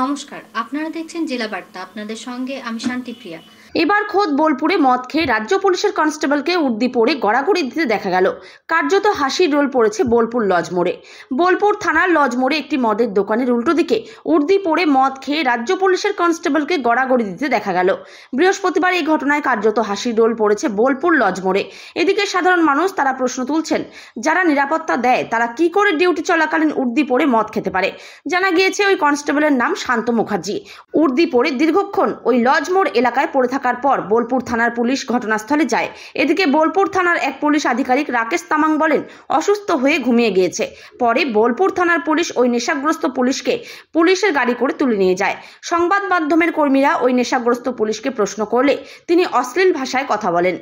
নমস্কার, আপনারা দেখছেন জেলা বার্তা। আপনাদের সঙ্গে আমি শান্তিপ্রিয়া। এবার খোদ বোলপুরে মদ খেয়ে রাজ্য পুলিশের কনস্টেবলকে উর্দি পড়ে গড়াগড়ি দিতে দেখা গেল। কার্যত হাসির রোল পড়েছে বোলপুর লজ মোড়ে। বোলপুর থানার লজ মোড়ে একটি মদের দোকানের উল্টো দিকে উর্দি পড়ে মদ খেয়ে রাজ্য পুলিশের কনস্টেবলকে গড়াগড়ি দিতে দেখা গেল। বৃহস্পতিবার এই ঘটনায় কার্যত হাসির রোল পড়েছে বোলপুর লজ মোড়ে। এদিকে সাধারণ মানুষ তারা প্রশ্ন তুলছেন, যারা নিরাপত্তা দেয় তারা কি করে ডিউটি চলাকালীন উর্দি পড়ে মদ খেতে পারে। জানা গিয়েছে ওই কনস্টেবলের নাম শান্ত মুখার্জি। উর্দি পড়ে দীর্ঘক্ষণ ওই লজ মোড় এলাকায় পড়ে থাকার পর বোলপুর থানার পুলিশ ঘটনাস্থলে যায়। এদিকে বোলপুর থানার এক পুলিশ আধিকারিক রাকেশ তামাং বলেন, অসুস্থ হয়ে ঘুমিয়ে গিয়েছে। পরে বোলপুর থানার পুলিশ ওই নেশাগ্রস্ত পুলিশকে পুলিশের গাড়ি করে তুলে নিয়ে যায়। সংবাদ মাধ্যমের কর্মীরা ওই নেশাগ্রস্ত পুলিশকে প্রশ্ন করলে তিনি অশ্লীল ভাষায় কথা বলেন।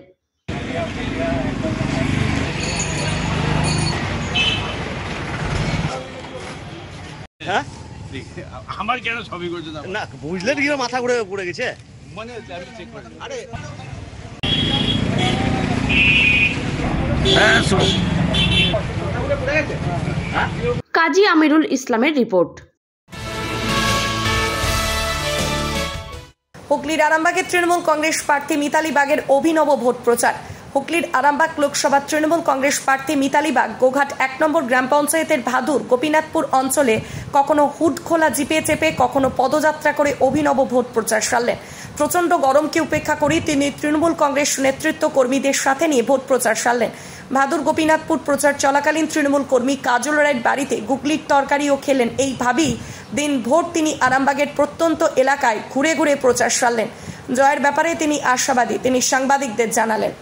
হ্যাঁ, আমার কেন ছবি করছে না বুঝলেন কি মাথা ঘুরে পড়ে গেছে মানে আমি চেক করে আরে কাজী আমিরুল ইসলামের রিপোর্ট। হুগলির আরামবাগের তৃণমূল কংগ্রেস প্রার্থী মিতালি বাগের অভিনব ভোট প্রচার। হুগলির আরামবাগ লোকসভা তৃণমূল কংগ্রেস প্রার্থী মিতালি বাগ গোঘাট ১ নম্বর গ্রাম পঞ্চায়েতের ভাদুর গোপীনাথপুর অঞ্চলে কখনো হুড খোলা জিপে চেপে কখনো পদযাত্রা করে অভিনব ভোট প্রচার সারলেন। প্রচণ্ড গরমকে উপেক্ষা করে তিনি তৃণমূল কংগ্রেস নেতৃত্ব কর্মীদের সাথে নিয়ে ভোট প্রচার সারলেন। ভাদুর গোপীনাথপুর প্রচার চলাকালীন তৃণমূল কর্মী কাজল রায়ের বাড়িতে গুগলির তরকারিও খেলেন। এইভাবেই দিন ভোর তিনি আরামবাগের প্রত্যন্ত এলাকায় ঘুরে ঘুরে প্রচার সারলেন। জয়ের ব্যাপারে তিনি আশাবাদী, তিনি সাংবাদিকদের জানালেন।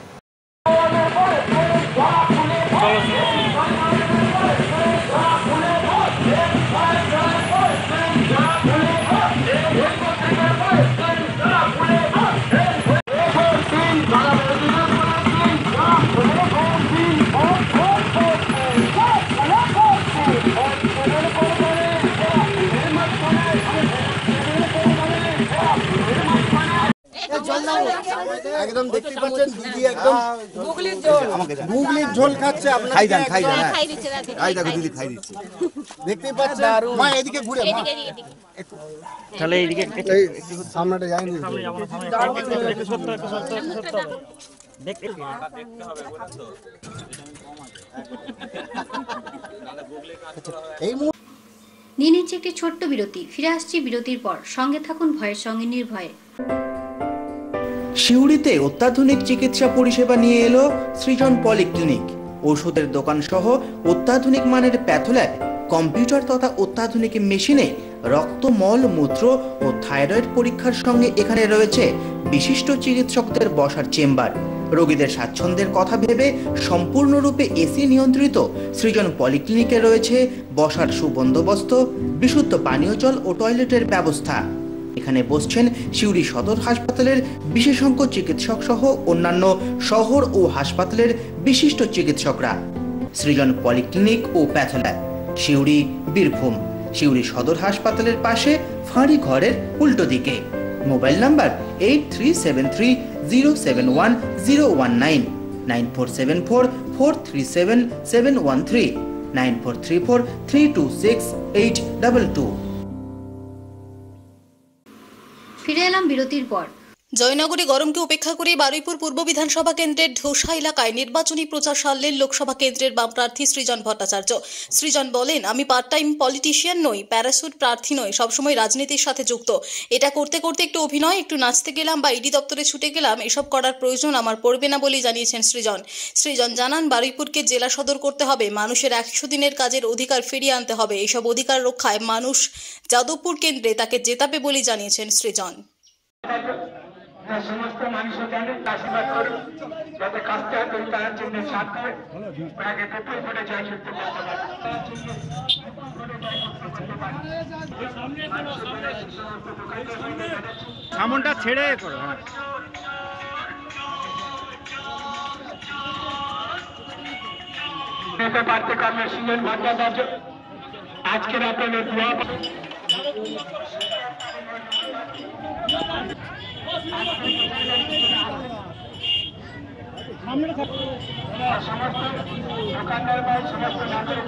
একদম দেখতে পাচ্ছেন দিদি একদম গুগলির ঝোল খাচ্ছে। আপনারা খাই দেন খাই দেখো দিদি খাই দিচ্ছে, দেখতে পাচ্ছেন। মা এদিকে ঘুরে, মা তাহলে এইদিকে সামনেটা যায়নি। এই নিয়ে নিচ্ছে একটি ছোট্ট বিরতি। ফিরে আসছি বিরতির পর। সঙ্গে থাকুন ভয়ের সঙ্গে নির্ভয়ে। সিউড়িতে অত্যাধুনিক চিকিৎসা পরিষেবা নিয়ে এলো সৃজন পলিক্লিনিক। ওষুধের দোকান সহ অত্যাধুনিক মানের প্যাথোল্যাব, কম্পিউটার তথা অত্যাধুনিক মেশিনে রক্ত, মল, মূত্র ও থাইরয়েড পরীক্ষার সঙ্গে এখানে রয়েছে বিশিষ্ট চিকিৎসকদের বসার চেম্বার। রোগীদের স্বাচ্ছন্দ্যের কথা ভেবে সম্পূর্ণরূপে এসি নিয়ন্ত্রিত সৃজন পলিক্লিনিকে রয়েছে বসার সুবন্দোবস্ত, বিশুদ্ধ পানীয় জল ও টয়লেটের ব্যবস্থা। এখানে বসছেন সিউড়ি সদর হাসপাতালের বিশেষজ্ঞ চিকিৎসক সহ অন্যান্য শহর ও হাসপাতালের বিশিষ্ট চিকিৎসকরা। সৃজন পলিক্লিনিক ও প্যাথোল্যাব, সিউড়ি, বীরভূম। সিউড়ি সদর হাসপাতালের পাশে ফাঁড়ি ঘরের উল্টো দিকে। Mobile number 8373071019, 9474437713, 9434326822। ফিরে এলাম বিরতির পর। জয়নগরে গরমকে উপেক্ষা করে বারুইপুর পূর্ব বিধানসভা কেন্দ্রের ঢোসা এলাকায় নির্বাচনী প্রচার সারলেন লোকসভা কেন্দ্রের বাম প্রার্থী সৃজন ভট্টাচার্য। সৃজন বলেন, আমি পার্ট টাইম পলিটিশিয়ান নই, প্যারাসুট প্রার্থী নই, সবসময় রাজনীতির সাথে যুক্ত। এটা করতে করতে একটু অভিনয়, একটু নাচতে গেলাম বা ইডি দপ্তরে ছুটে গেলাম, এসব করার প্রয়োজন আমার পড়বে না বলেই জানিয়েছেন সৃজন। সৃজন জানান, বারুইপুরকে জেলা সদর করতে হবে, মানুষের 100 দিনের কাজের অধিকার ফিরিয়ে আনতে হবে। এইসব অধিকার রক্ষায় মানুষ যাদবপুর কেন্দ্রে তাকে জেতাবে বলেই জানিয়েছেন সৃজন। সমস্ত মানুষও জানেন, আশীর্বাদ করুন যাতে কাজটা করি, তার জন্য সাথ দিয়ে আগে পেপার করে জয় করতে পারে। সামনটা ছেড়ে করো। নেতা প্রার্থী কর্মের সৃজন ভট্টাচার্য আজকের আপনাদের দোয়া সমস্ত দোকানদার বা সমস্ত নাগরিক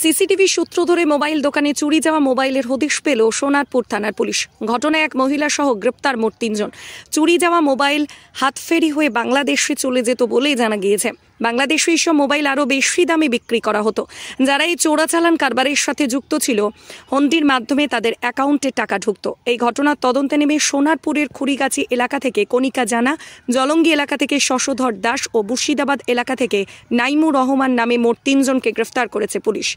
সিসিটিভি সূত্র ধরে মোবাইল দোকানে চুরি যাওয়া মোবাইলের হদিশ পেল সোনারপুর থানার পুলিশ। ঘটনায় এক মহিলা সহ গ্রেপ্তার মোট 3 জন। চুরি যাওয়া মোবাইল হাতফেরি হয়ে বাংলাদেশে চলে যেত বলেই জানা গিয়েছে। বাংলাদেশে এইসব মোবাইল আরও বেশি দামে বিক্রি করা হতো। যারা এই চোরাচালান কারবারের সাথে যুক্ত ছিল, হুন্ডির মাধ্যমে তাদের অ্যাকাউন্টে টাকা ঢুকতো। এই ঘটনার তদন্তে নেমে সোনারপুরের খুড়িগাছি এলাকা থেকে কণিকা জানা, জলঙ্গি এলাকা থেকে শশধর দাস ও মুর্শিদাবাদ এলাকা থেকে নাইমুর রহমান নামে মোট 3 জনকে গ্রেফতার করেছে পুলিশ।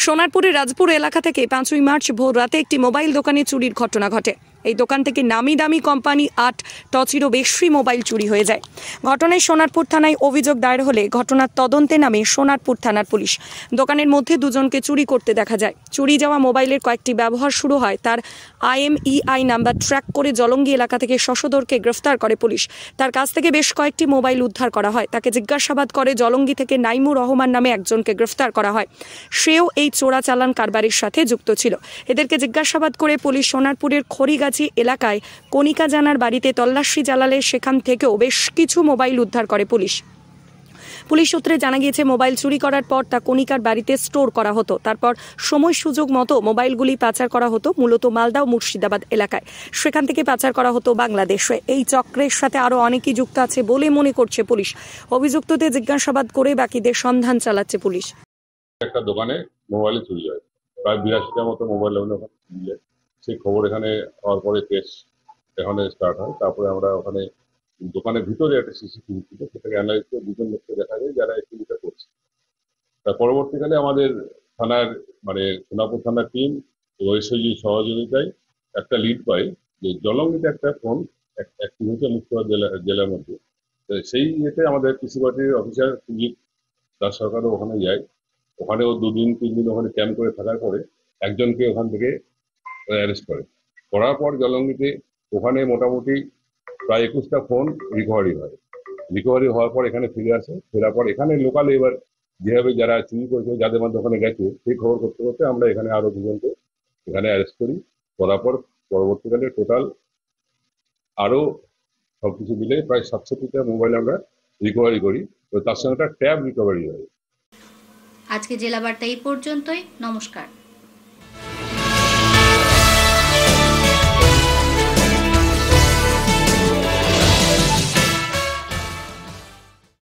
সোনারপুরের রাজপুর এলাকা থেকে 5ই মার্চ ভোর রাতে একটি মোবাইল দোকানে চুরির ঘটনা ঘটে। এই দোকান থেকে নামি দামি কোম্পানি 8 টচেরও বেশি মোবাইল চুরি হয়ে যায়। ঘটনায় সোনারপুর থানায় অভিযোগ দায়ের হলে ঘটনার তদন্তে নামে সোনারপুর থানার পুলিশ। দোকানের মধ্যে 2 জনকে চুরি করতে দেখা যায়। চুরি যাওয়া মোবাইলের কয়েকটি ব্যবহার শুরু হয়। তার IMEI নাম্বার ট্র্যাক করে জলঙ্গি এলাকা থেকে শশধরকে গ্রেফতার করে পুলিশ। তার কাছ থেকে বেশ কয়েকটি মোবাইল উদ্ধার করা হয়। তাকে জিজ্ঞাসাবাদ করে জলঙ্গি থেকে নাইমুর রহমান নামে একজনকে গ্রেফতার করা হয়। সেও এই চোরাচালান কারবারের সাথে যুক্ত ছিল। এদেরকে জিজ্ঞাসাবাদ করে পুলিশ সোনারপুরের খড়িগাছি এলাকায় কণিকা জানার বাড়িতে তল্লাশি চালালে সেখান থেকেও বেশ কিছু মোবাইল উদ্ধার করে পুলিশ। পুলিশ সূত্রে জানা গিয়েছে, মোবাইল চুরি করার পর তা কণিকার বাড়িতে স্টোর করা হতো। তারপর সময় সুযোগ মতো মোবাইলগুলি পাচার করা হতো মূলত মালদা ও মুর্শিদাবাদ এলাকায়। সেখান থেকে পাচার করা হতো বাংলাদেশে। এই চক্রের সাথে আরও অনেকেই যুক্ত আছে বলে মনে করছে পুলিশ। অভিযুক্তদের জিজ্ঞাসাবাদ করে বাকিদের সন্ধান চালাচ্ছে পুলিশ। একটা দোকানে মোবাইল চুরি হয়, প্রায় 82টা মতো মোবাইল চুরি হয়। সেই খবর এখানে হওয়ার পরে কেস এখানে স্টার্ট হয়। তারপরে আমরা ওখানে দোকানের ভিতরে একটা সিসিটিভি ছিল, সেটাকে অ্যানালাইজ করে 2 জন লোককে দেখা যায় যারা এই চুরিটা করছে। তার পরবর্তীকালে আমাদের থানার সোনারপুর থানার টিম ঐশ্বর্যের সহযোগিতায় একটা লিড পাই যে জলঙ্গিতে একটা ফোন অ্যাক্টিভ হচ্ছে মুর্শিদাবাদ জেলার মধ্যে। সেই ইয়েতে আমাদের কৃষি পার্টির অফিসার সুজিত দাস সরকারও ওখানে যায়। ওখানেও 2 দিন 3 দিন ওখানে ক্যাম্প করে থাকার পরে একজনকে ওখান থেকে অ্যারেস্ট করার পর জলঙ্গিতে ওখানে মোটামুটি প্রায় 21টা ফোন রিকভারি হয়। রিকভারি হওয়ার পর এখানে ফিরে আসে। ফেরার পর এখানে লোকালে এবার যেভাবে যারা চুরি করেছে, যাদের মধ্যে ওখানে গেছে, সেই খবর করতে করতে আমরা এখানে আরো 2 জনকে এখানে অ্যারেস্ট করি। করার পর পরবর্তীকালে টোটাল আরো সবকিছু মিলে প্রায় 700টা মোবাইল আমরা রিকভারি করি। তো তার সঙ্গে একটা ট্যাব রিকভারি হয়। আজকে জেলা বার্তা এই পর্যন্তই। নমস্কার।